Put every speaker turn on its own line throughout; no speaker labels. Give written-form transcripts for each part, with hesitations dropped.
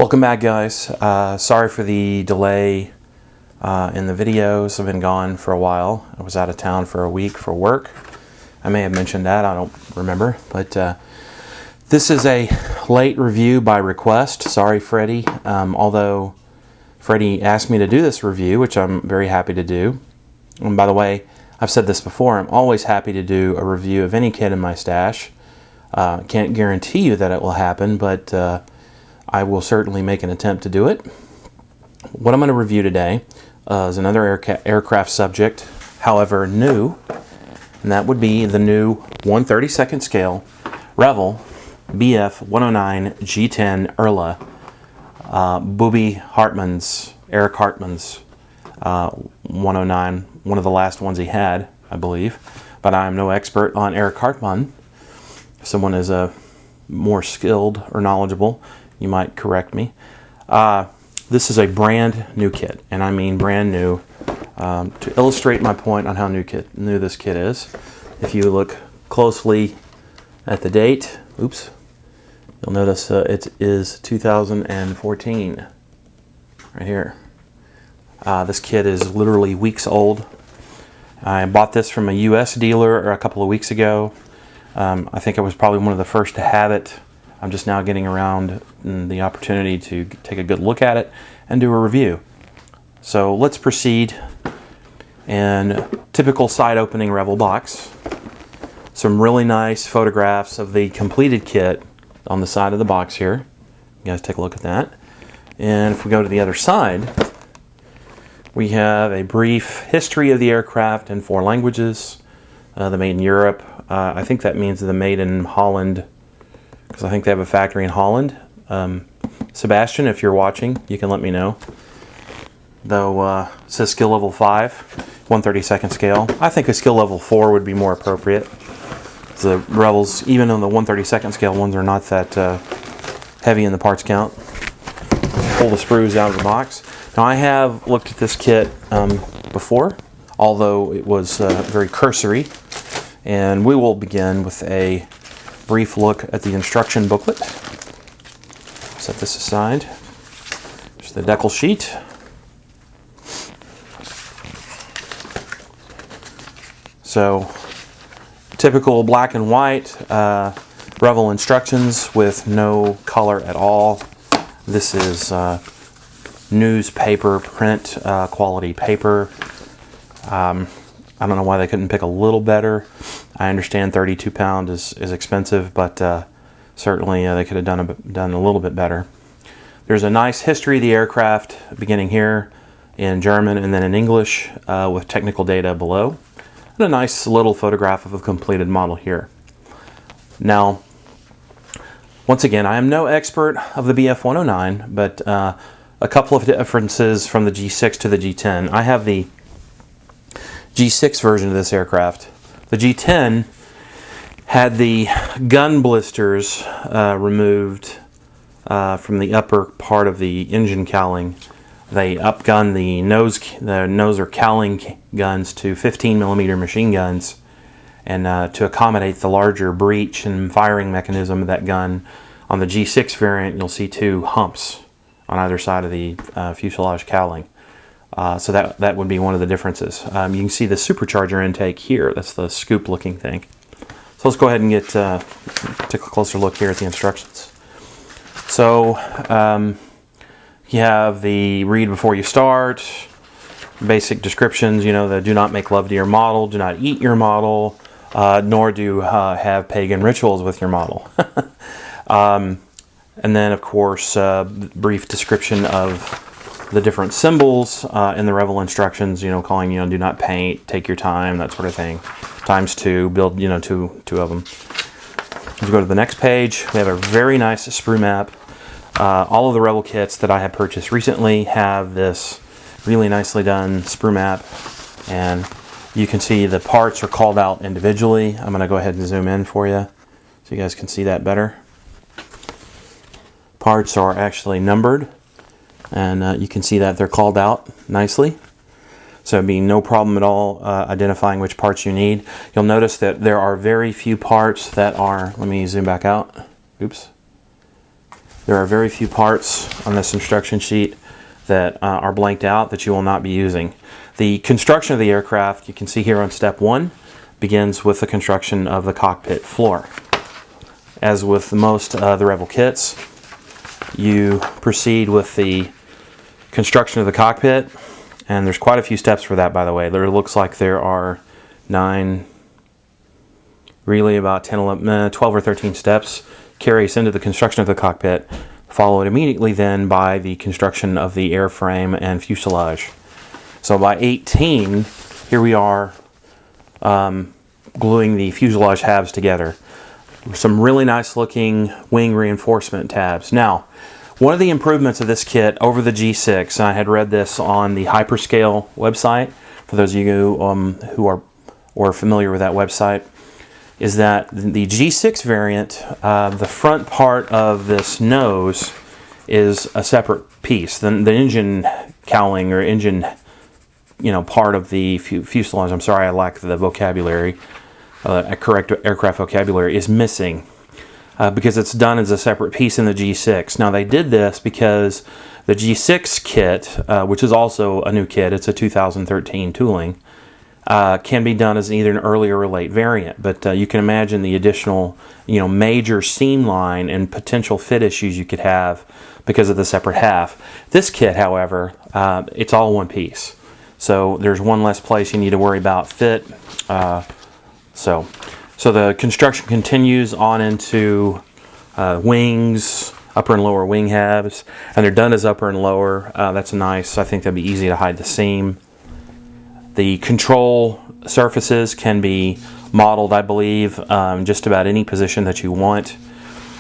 Welcome back, guys. Sorry for the delay in the videos. I've been gone for a while. I was out of town for a week for work. I may have mentioned that, I don't remember. But this is a late review by request. Sorry, Freddy. Although Freddy asked me to do this review, which I'm very happy to do. And by the way, I've said this before, I'm always happy to do a review of any kit in my stash. Can't guarantee you that it will happen, but I will certainly make an attempt to do it. What I'm going to review today is another aircraft subject, however new, and that would be the new 1/32 scale Revell Bf109 G-10 Erla, Eric Hartman's 109, one of the last ones he had, I believe. But I'm no expert on Eric Hartman. If someone is more skilled or knowledgeable, you might correct me. This is a brand new kit, and I mean brand new. To illustrate my point on how new this kit is, if you look closely at the date, oops, you'll notice it is 2014, right here. This kit is literally weeks old. I bought this from a U.S. dealer a couple of weeks ago. I think I was probably one of the first to have it. I'm just now getting around the opportunity to take a good look at it and do a review. So let's proceed. And typical side opening Revell box. Some really nice photographs of the completed kit on the side of the box here. You guys take a look at that. And if we go to the other side, we have a brief history of the aircraft in 4 languages. The made in Europe. I think that means the made in Holland, because I think they have a factory in Holland. Sebastian, if you're watching, you can let me know. Though it says skill level 5, 1/32 scale. I think a skill level 4 would be more appropriate. The Revells, even on the 1/32 scale ones, are not that heavy in the parts count. Pull the sprues out of the box. Now I have looked at this kit before, although it was very cursory. And we will begin with a brief look at the instruction booklet. Set this aside. There's the Decals sheet. So, typical black and white Revell instructions with no color at all. This is newspaper, print quality paper. I don't know why they couldn't pick a little better. I understand 32 pound is expensive, but certainly they could have done a little bit better. There's a nice history of the aircraft beginning here in German and then in English with technical data below. And a nice little photograph of a completed model here. Now, once again, I am no expert of the Bf109, but a couple of differences from the G6 to the G10. I have the G6 version of this aircraft. The G10 had the gun blisters removed from the upper part of the engine cowling. They upgunned the nose or cowling guns to 15mm machine guns, and to accommodate the larger breech and firing mechanism of that gun. On the G6 variant, you'll see 2 humps on either side of the fuselage cowling. So that would be one of the differences. You can see the supercharger intake here. That's the scoop looking thing. So let's go ahead and take a closer look here at the instructions. So you have the read before you start, basic descriptions, the do not make love to your model, do not eat your model, nor do have pagan rituals with your model. And then of course brief description of the different symbols in the Revell instructions, calling, do not paint, take your time, that sort of thing. ×2, build, two of them. Let's go to the next page. We have a very nice sprue map. All of the Revell kits that I have purchased recently have this really nicely done sprue map. And you can see the parts are called out individually. I'm going to go ahead and zoom in for you so you guys can see that better. Parts are actually numbered. And you can see that they're called out nicely. So it'd be no problem at all identifying which parts you need. You'll notice that there are very few parts that are, let me zoom back out. Oops. There are very few parts on this instruction sheet that are blanked out that you will not be using. The construction of the aircraft, you can see here on step 1, begins with the construction of the cockpit floor. As with most the Revell kits, you proceed with the construction of the cockpit, and there's quite a few steps for that, by the way. There looks like there are 9, really about 10, 11, 12 or 13 steps carry us into the construction of the cockpit, followed immediately then by the construction of the airframe and fuselage. So by 18, here we are gluing the fuselage halves together. Some really nice looking wing reinforcement tabs. Now, one of the improvements of this kit over the G6, and I had read this on the Hyperscale website, for those of you who are familiar with that website, is that the G6 variant, the front part of this nose is a separate piece. The engine cowling or engine, part of the fuselage, I'm sorry I lack the vocabulary, a correct aircraft vocabulary, is missing because it's done as a separate piece in the G6. Now they did this because the G6 kit, which is also a new kit, it's a 2013 tooling, can be done as either an early or a late variant, but you can imagine the additional, major seam line and potential fit issues you could have because of the separate half. This kit, however, it's all one piece, so there's one less place you need to worry about fit. So the construction continues on into wings, upper and lower wing halves, and they're done as upper and lower. That's nice. I think that'd be easy to hide the seam. The control surfaces can be modeled, I believe, just about any position that you want.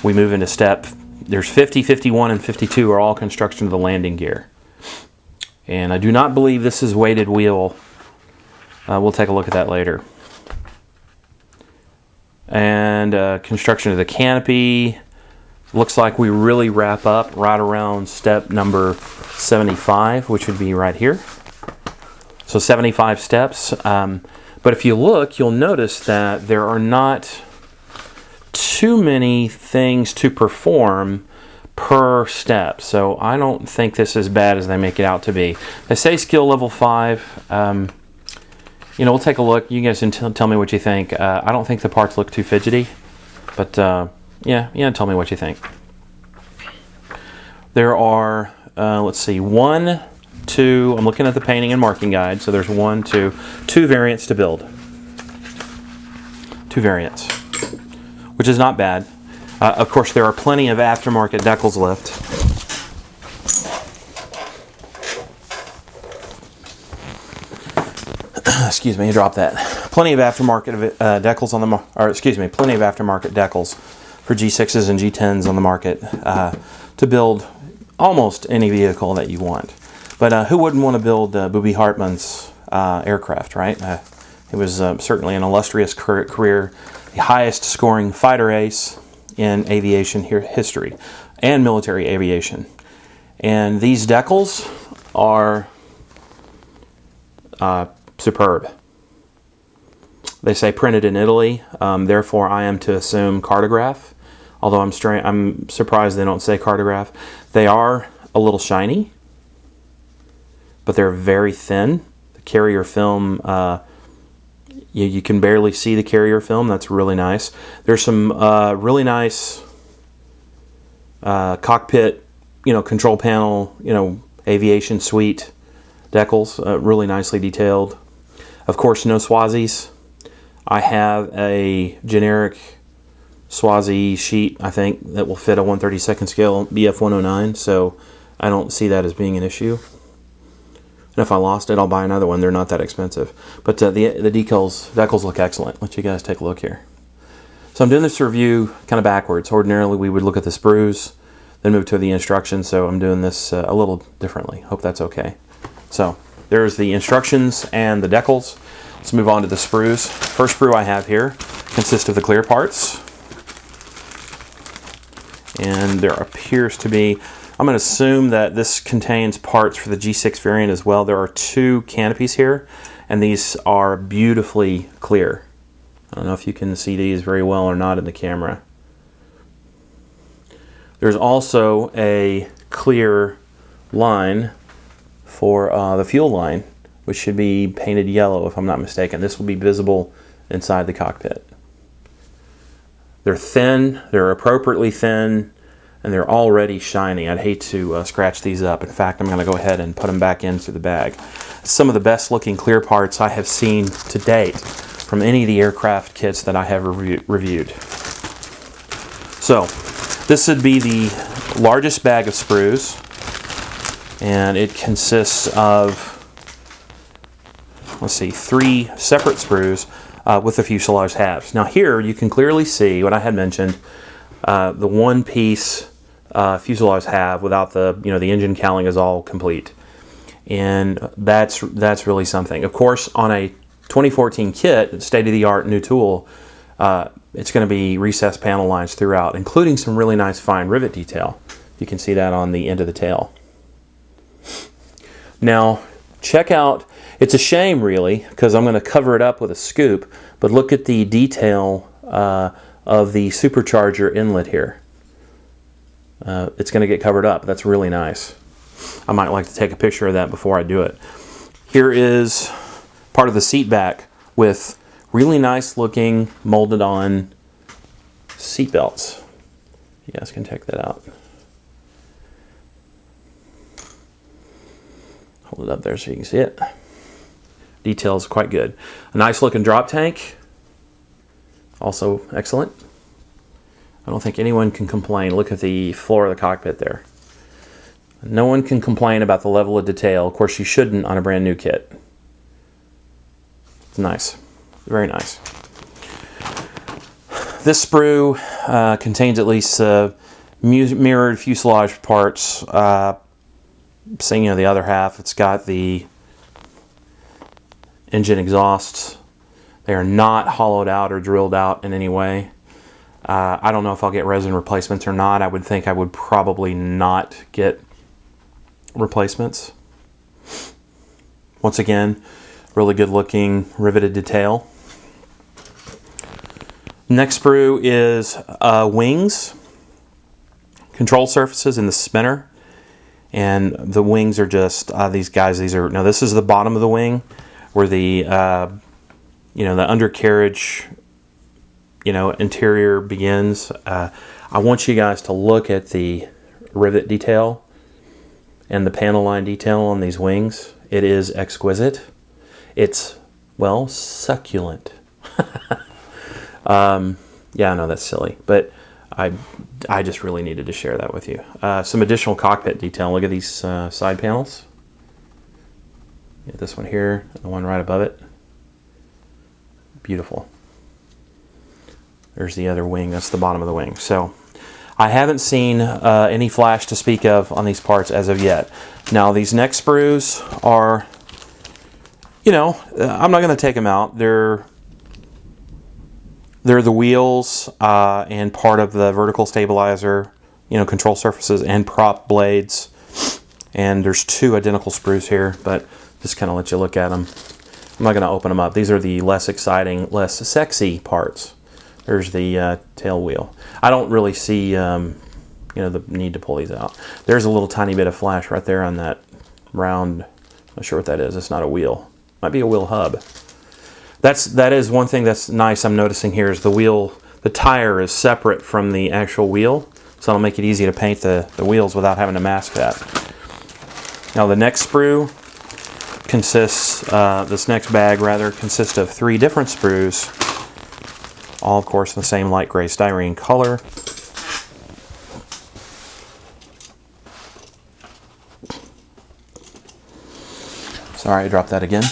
We move into step, there's 50, 51, and 52 are all construction of the landing gear. And I do not believe this is weighted wheel. We'll take a look at that later. And construction of the canopy. Looks like we really wrap up right around step number 75, which would be right here. So 75 steps, but if you look, you'll notice that there are not too many things to perform per step. So I don't think this is as bad as they make it out to be. They say skill level 5. We'll take a look. You guys can tell me what you think. I don't think the parts look too fidgety, but yeah, tell me what you think. There are, let's see, 1, 2, I'm looking at the painting and marking guide, so there's 1, 2 variants to build. 2 variants, which is not bad. Of course, there are plenty of aftermarket decals left. Excuse me, I dropped that. Plenty of aftermarket decals on the plenty of aftermarket decals for G6s and G10s on the market to build almost any vehicle that you want. But who wouldn't want to build Booby Hartman's aircraft, right? It was certainly an illustrious career, the highest scoring fighter ace in aviation history and military aviation. And these decals are superb. They say printed in Italy, therefore I am to assume cartograph, although I'm surprised they don't say cartograph. They are a little shiny, but they're very thin. The carrier film, you can barely see the carrier film. That's really nice. There's some really nice cockpit, control panel, aviation suite decals, really nicely detailed. Of course, no Swazis. I have a generic Swazi sheet, I think, that will fit a 1/32 scale Bf109, so I don't see that as being an issue. And if I lost it, I'll buy another one. They're not that expensive. But the decals look excellent. Let you guys take a look here. So I'm doing this review kind of backwards. Ordinarily, we would look at the sprues, then move to the instructions, so I'm doing this a little differently. Hope that's okay. So there's the instructions and the decals. Let's move on to the sprues. First sprue I have here consists of the clear parts. And there appears to be, I'm going to assume that this contains parts for the G6 variant as well. There are 2 canopies here, and these are beautifully clear. I don't know if you can see these very well or not in the camera. There's also a clear line for the fuel line, which should be painted yellow if I'm not mistaken. This will be visible inside the cockpit. They're thin, they're appropriately thin, and they're already shiny. I'd hate to scratch these up. In fact, I'm going to go ahead and put them back into the bag. Some of the best looking clear parts I have seen to date from any of the aircraft kits that I have reviewed. So, this would be the largest bag of sprues, and it consists of, let's see, 3 separate sprues with the fuselage halves. Now here you can clearly see what I had mentioned, the one-piece fuselage half without the, the engine cowling is all complete, and that's really something. Of course, on a 2014 kit, state-of-the-art new tool, it's going to be recessed panel lines throughout, including some really nice fine rivet detail. You can see that on the end of the tail. Now, check out, it's a shame really, because I'm going to cover it up with a scoop, but look at the detail of the supercharger inlet here. It's going to get covered up. That's really nice. I might like to take a picture of that before I do it. Here is part of the seat back with really nice looking molded on seat belts. You guys can check that out. Hold it up there so you can see it. Details quite good. A nice looking drop tank, also excellent. I don't think anyone can complain. Look at the floor of the cockpit there. No one can complain about the level of detail. Of course, you shouldn't on a brand new kit. It's nice. Very nice. This sprue contains at least mirrored fuselage parts. Seeing the other half, it's got the engine exhausts. They are not hollowed out or drilled out in any way. I don't know if I'll get resin replacements or not. I would think I would probably not get replacements. Once again, really good looking riveted detail. Next sprue is wings, control surfaces in the spinner, and the wings are just these guys. Now this is the bottom of the wing where the the undercarriage interior begins. I want you guys to look at the rivet detail and the panel line detail on these wings. It is exquisite. It's, well, succulent. Yeah, I know that's silly, but I just really needed to share that with you. Some additional cockpit detail. Look at these side panels. This one here, the one right above it. Beautiful. There's the other wing. That's the bottom of the wing. So I haven't seen any flash to speak of on these parts as of yet. Now these next sprues are, I'm not going to take them out. They're the wheels and part of the vertical stabilizer, control surfaces and prop blades. And there's 2 identical sprues here, but just kind of let you look at them. I'm not going to open them up. These are the less exciting, less sexy parts. There's the tail wheel. I don't really see the need to pull these out. There's a little tiny bit of flash right there on that round. Not sure what that is. It's not a wheel. Might be a wheel hub. That is one thing that's nice I'm noticing here is the wheel, the tire is separate from the actual wheel, so it'll make it easy to paint the wheels without having to mask that. Now the next sprue consists, this next bag rather, consists of 3 different sprues, all of course in the same light gray styrene color. Sorry, I dropped that again.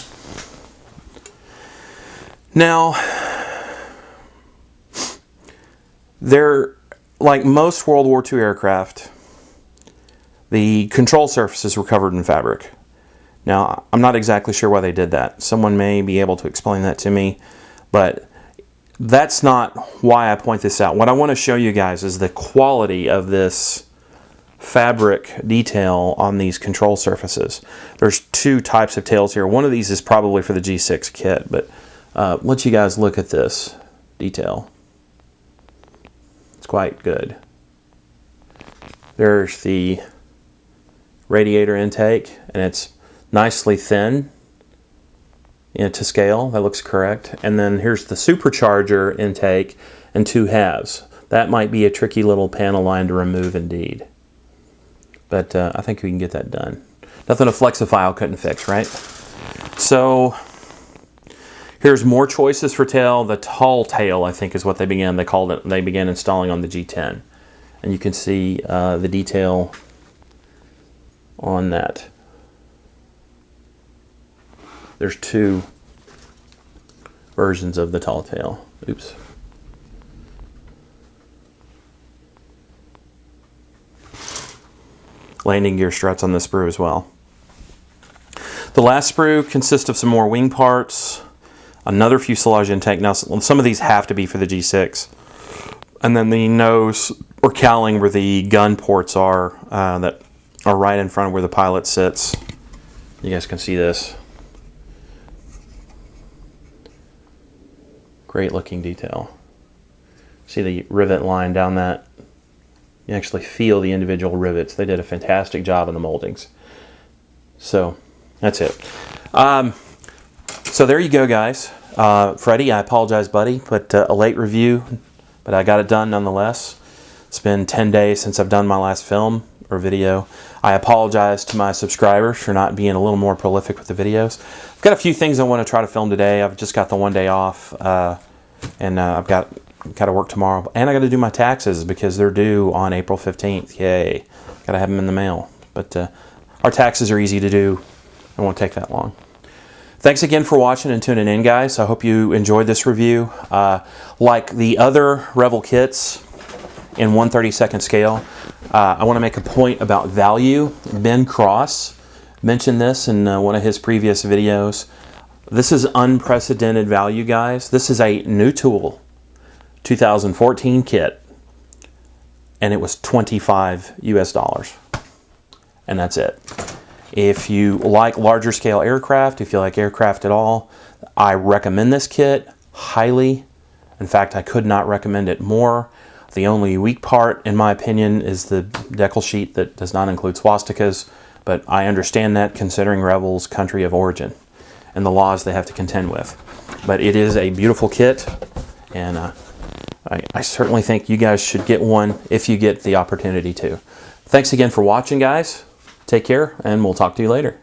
Now, they're like most World War II aircraft, the control surfaces were covered in fabric. Now, I'm not exactly sure why they did that. Someone may be able to explain that to me, but that's not why I point this out. What I want to show you guys is the quality of this fabric detail on these control surfaces. There's 2 types of tails here. One of these is probably for the G6 kit, but let you guys look at this detail. It's quite good. There's the radiator intake, and it's nicely thin to scale. That looks correct. And then here's the supercharger intake and 2 halves. That might be a tricky little panel line to remove indeed. But I think we can get that done. Nothing a Flexifile couldn't fix, right? So here's more choices for tail. The tall tail, I think, is what they called it. They began installing on the G-10. And you can see the detail on that. There's 2 versions of the tall tail. Oops. Landing gear struts on the sprue as well. The last sprue consists of some more wing parts, another fuselage intake. Now, some of these have to be for the G6. And then the nose or cowling where the gun ports are that are right in front of where the pilot sits. You guys can see this. Great looking detail. See the rivet line down that? You actually feel the individual rivets. They did a fantastic job in the moldings. So that's it. So there you go, guys. Freddy, I apologize, buddy, but a late review, but I got it done nonetheless. It's been 10 days since I've done my last film or video. I apologize to my subscribers for not being a little more prolific with the videos. I've got a few things I want to try to film today. I've just got the one day off, and I've got to work tomorrow. And I got to do my taxes because they're due on April 15th. Yay. Got to have them in the mail. But our taxes are easy to do. It won't take that long. Thanks again for watching and tuning in, guys. I hope you enjoyed this review. Like the other Revell kits in 1/32 scale, I want to make a point about value. Ben Cross mentioned this in one of his previous videos. This is unprecedented value, guys. This is a new tool, 2014 kit, and it was $25 US. And that's it. If you like larger scale aircraft, if you like aircraft at all, I recommend this kit highly. In fact, I could not recommend it more. The only weak part, in my opinion, is the decal sheet that does not include swastikas, but I understand that considering Revell's country of origin and the laws they have to contend with. But it is a beautiful kit, and I certainly think you guys should get one if you get the opportunity to. Thanks again for watching, guys. Take care, and we'll talk to you later.